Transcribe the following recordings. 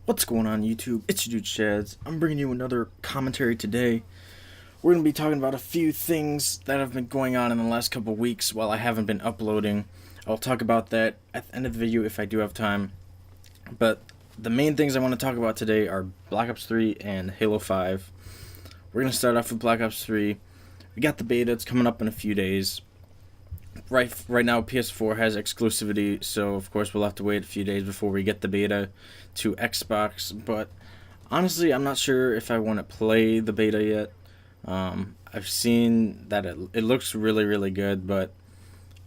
What's going on YouTube? It's your dude Shads. I'm bringing you another commentary today. We're going to be talking about a few things that have been going on in the last couple weeks while I haven't been uploading. I'll talk about that at the end of the video if I do have time. But the main things I want to talk about today are Black Ops 3 and Halo 5. We're going to start off with Black Ops 3. We got the beta. It's coming up in a few days. Right now, PS4 has exclusivity, so of course we'll have to wait a few days before we get the beta to Xbox. But honestly, I'm not sure if I want to play the beta yet. I've seen that it looks really good, but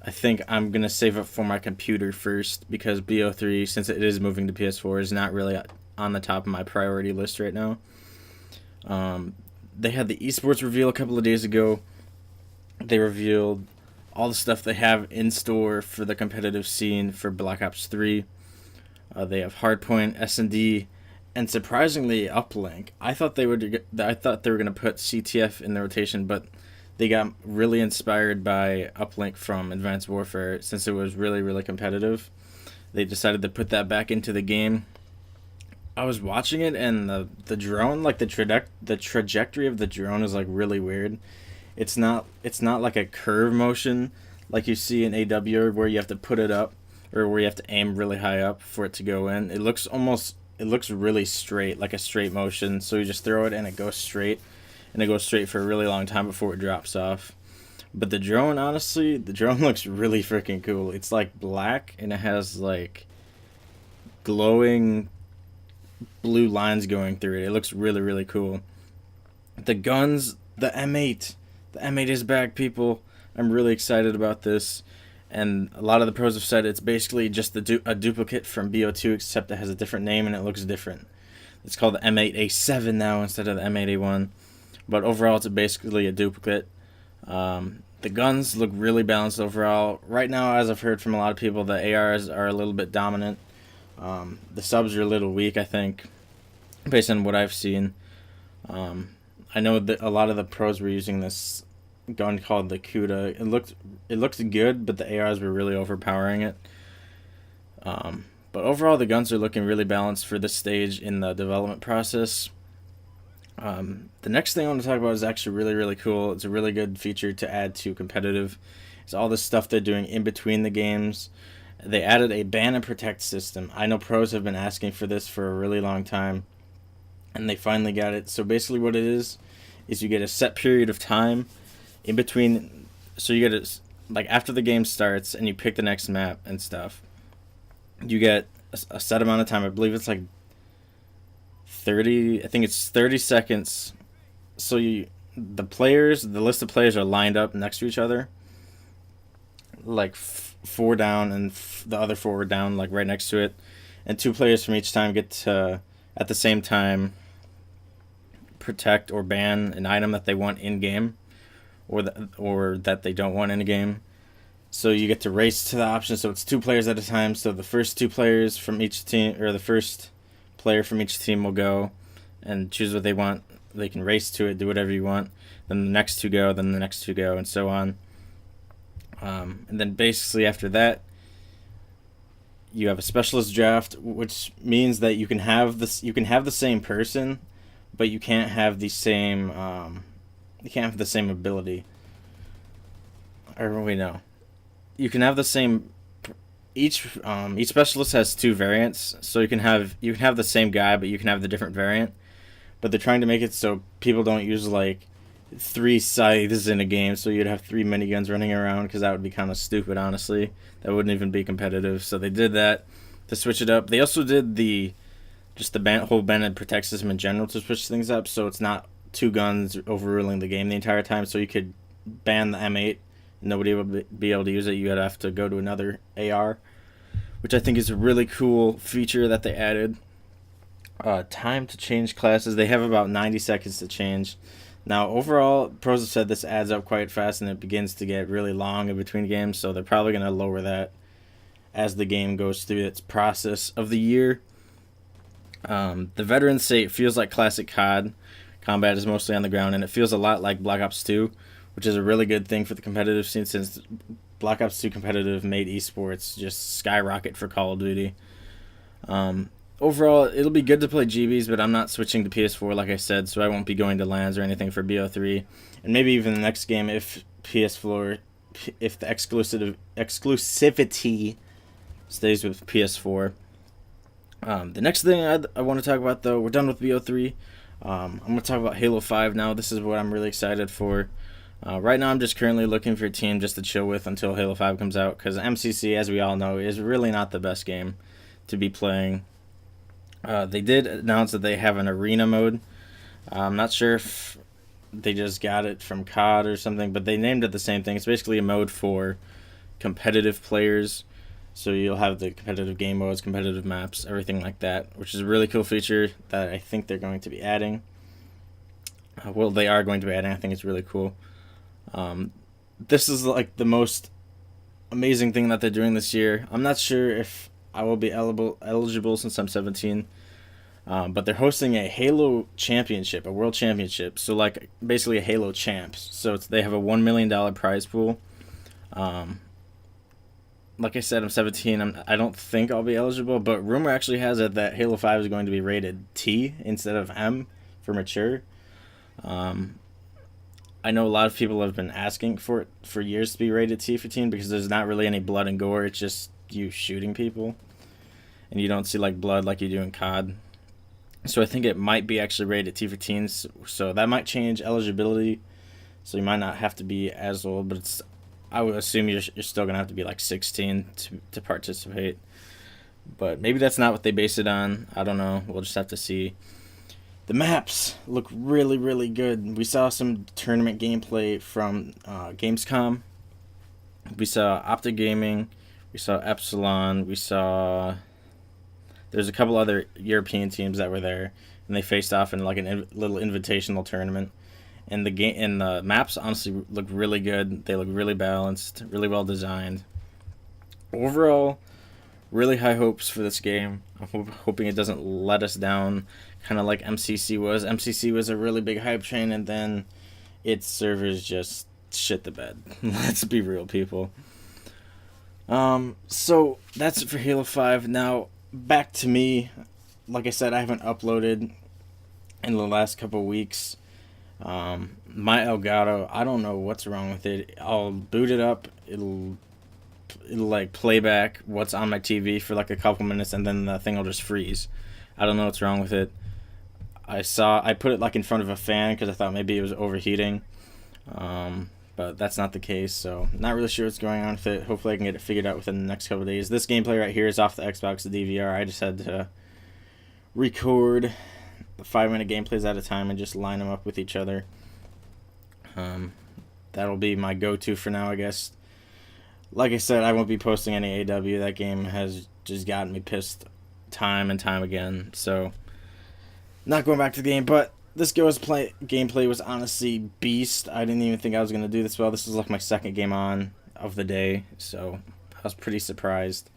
I think I'm gonna save it for my computer first because BO3, since it is moving to PS4, is not really on the top of my priority list right now. They had the Esports reveal a couple of days ago. They revealed all the stuff they have in store for the competitive scene for Black Ops 3. They have Hardpoint, S&D, and surprisingly Uplink. I thought they were going to put CTF in the rotation, but they got really inspired by Uplink from Advanced Warfare since it was really competitive. They decided to put that back into the game. I was watching it, and the drone, like the trajectory of the drone is like really weird. It's not like a curve motion like you see in AW where you have to put it up or where you have to aim really high up for it to go in. It looks really straight, like a straight motion. So you just throw it and it goes straight, and it goes straight for a really long time before it drops off. But the drone, honestly, the drone looks really freaking cool. It's like black and it has like glowing blue lines going through it. It looks really cool. The guns, the M8. The M8 is back, people. I'm really excited about this. And a lot of the pros have said it's basically just a duplicate from BO2, except it has a different name and it looks different. It's called the M8A7 now instead of the M8A1. But overall, it's basically a duplicate. The guns look really balanced overall. Right now, as I've heard from a lot of people, the ARs are a little bit dominant. The subs are a little weak, I think, based on what I've seen. I know that a lot of the pros were using this gun called the Kuda. It looked good, but the ARs were really overpowering it. But overall, the guns are looking really balanced for this stage in the development process. The next thing I want to talk about is actually really cool. It's a really good feature to add to competitive. It's all this stuff they're doing in between the games. They added a ban and protect system. I know pros have been asking for this for a really long time, and they finally got it. So basically what it is you get a set period of time in between. So you get like after the game starts and you pick the next map and stuff, you get a set amount of time. I believe it's like 30, I think it's 30 seconds. So the list of players are lined up next to each other, like four down and the other four down, like right next to it. And two players from each time get to, at the same time, protect or ban an item that they want in game, or that they don't want in a game. So you get to race to the option. So it's two players at a time. So the first two players from each team, or the first player from each team, will go and choose what they want. They can race to it, do whatever you want. Then the next two go. Then the next two go, and so on. And then basically after that, you have a specialist draft, which means that you can have this. You can have the same person, but you can't have the same. You can't have the same ability. Or wait, no. You can have the same. Each specialist has two variants, so you can have the same guy, but you can have the different variant. But they're trying to make it so people don't use like 3 scythes in a game, so you'd have 3 miniguns running around, because that would be kind of stupid, honestly. That wouldn't even be competitive. So they did that to switch it up. They also did whole ban and protect system in general to switch things up, so it's not 2 guns overruling the game the entire time. So you could ban the M8, nobody would be able to use it. You'd have to go to another AR, which I think is a really cool feature that they added. Time to change classes. They have about 90 seconds to change. Now, overall, pros have said this adds up quite fast, and it begins to get really long in between games, so they're probably going to lower that as the game goes through its process of the year. The veterans say it feels like classic COD. Combat is mostly on the ground, and it feels a lot like Black Ops 2, which is a really good thing for the competitive scene, since Black Ops 2 competitive made esports just skyrocket for Call of Duty. overall, it'll be good to play GBs, but I'm not switching to PS4 like I said, so I won't be going to LANs or anything for BO3, and maybe even the next game if PS4, if the exclusivity stays with PS4. The next thing I want to talk about, though, we're done with BO3. I'm going to talk about Halo 5 now. This is what I'm really excited for. Right now, I'm just currently looking for a team just to chill with until Halo 5 comes out, because MCC, as we all know, is really not the best game to be playing. They did announce that they have an arena mode. I'm not sure if they just got it from COD or something, but they named it the same thing. It's basically a mode for competitive players. So you'll have the competitive game modes, competitive maps, everything like that, which is a really cool feature that I think they're going to be adding. They are going to be adding. I think it's really cool. This is like the most amazing thing that they're doing this year. I'm not sure if I will be eligible since I'm 17. But they're hosting a Halo championship, a world championship. So like basically a Halo champs. So they have a $1 million prize pool. Like I said, I'm 17. I don't think I'll be eligible, but rumor actually has it that Halo 5 is going to be rated T instead of M for mature. I know a lot of people have been asking for it for years to be rated T for teen because there's not really any blood and gore. It's just you shooting people, and you don't see like blood like you do in COD. So I think it might be actually rated T for teens. So that might change eligibility. So you might not have to be as old, but I would assume you're still going to have to be like 16 to participate. But maybe that's not what they base it on. I don't know. We'll just have to see. The maps look really, really good. We saw some tournament gameplay from Gamescom. We saw Optic Gaming. We saw Epsilon. We saw... There's a couple other European teams that were there, and they faced off in like a little invitational tournament. And the maps honestly look really good. They look really balanced, really well designed. Overall, really high hopes for this game. I'm hoping it doesn't let us down, kind of like MCC was. MCC was a really big hype train, and then its servers just shit the bed. Let's be real, people. So that's it for Halo 5. Now, back to me. Like I said, I haven't uploaded in the last couple weeks. My Elgato, I don't know what's wrong with it. I'll boot it up. It'll like play back what's on my TV for like a couple minutes, and then the thing will just freeze. I don't know what's wrong with it. I put it like in front of a fan because I thought maybe it was overheating. But that's not the case, so not really sure what's going on with it. Hopefully I can get it figured out within the next couple of days. This gameplay right here is off the Xbox DVR. I just had to record 5-minute gameplays at a time and just line them up with each other. That'll be my go-to for now, I guess. Like I said, I won't be posting any AW. That game has just gotten me pissed time and time again, so not going back to the game, but this gameplay was honestly beast. I didn't even think I was going to do this well. This was like my second game on of the day, so I was pretty surprised.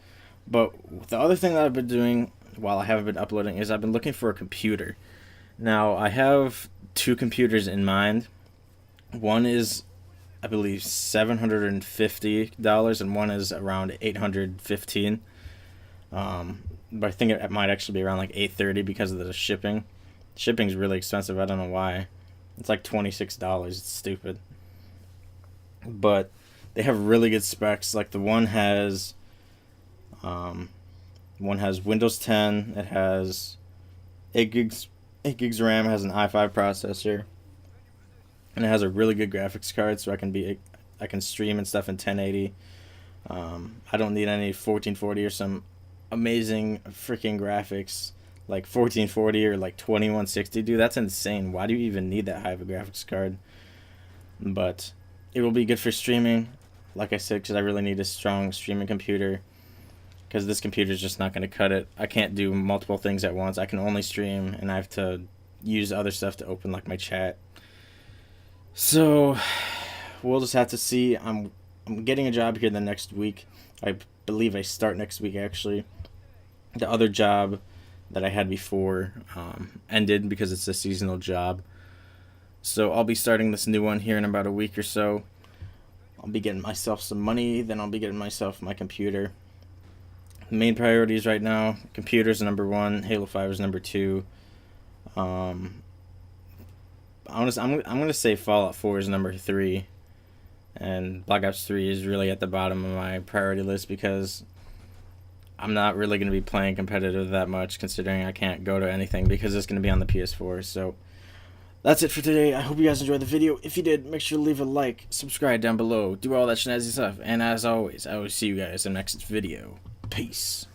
But the other thing that I've been doing while I haven't been uploading is I've been looking for a computer. Now, I have 2 computers in mind. One is, I believe, $750, and one is around $815. But I think it might actually be around like $830 because of the shipping. Shipping's really expensive. I don't know why. It's like $26. It's stupid. But they have really good specs. Like the one has Windows 10. It has 8 gigs RAM. It has an i5 processor, and it has a really good graphics card, so I can stream and stuff in 1080. I don't need any 1440 or some amazing freaking graphics like 1440 or like 2160. Dude, that's insane. Why do you even need that high of a graphics card? But it will be good for streaming, like I said, because I really need a strong streaming computer, because this computer is just not going to cut it. I can't do multiple things at once. I can only stream, and I have to use other stuff to open like my chat. So we'll just have to see. I'm getting a job here the next week. I believe I start next week, actually. The other job that I had before ended because it's a seasonal job. So I'll be starting this new one here in about a week or so. I'll be getting myself some money, then I'll be getting myself my computer. Main priorities right now: computers number 1, Halo 5 is number 2. I'm gonna say Fallout 4 is number 3, and Black Ops 3 is really at the bottom of my priority list because I'm not really gonna be playing competitive that much, considering I can't go to anything because it's gonna be on the PS4. So that's it for today. I hope you guys enjoyed the video. If you did, make sure to leave a like, subscribe down below, do all that snazzy stuff, and as always, I will see you guys in the next video. Peace.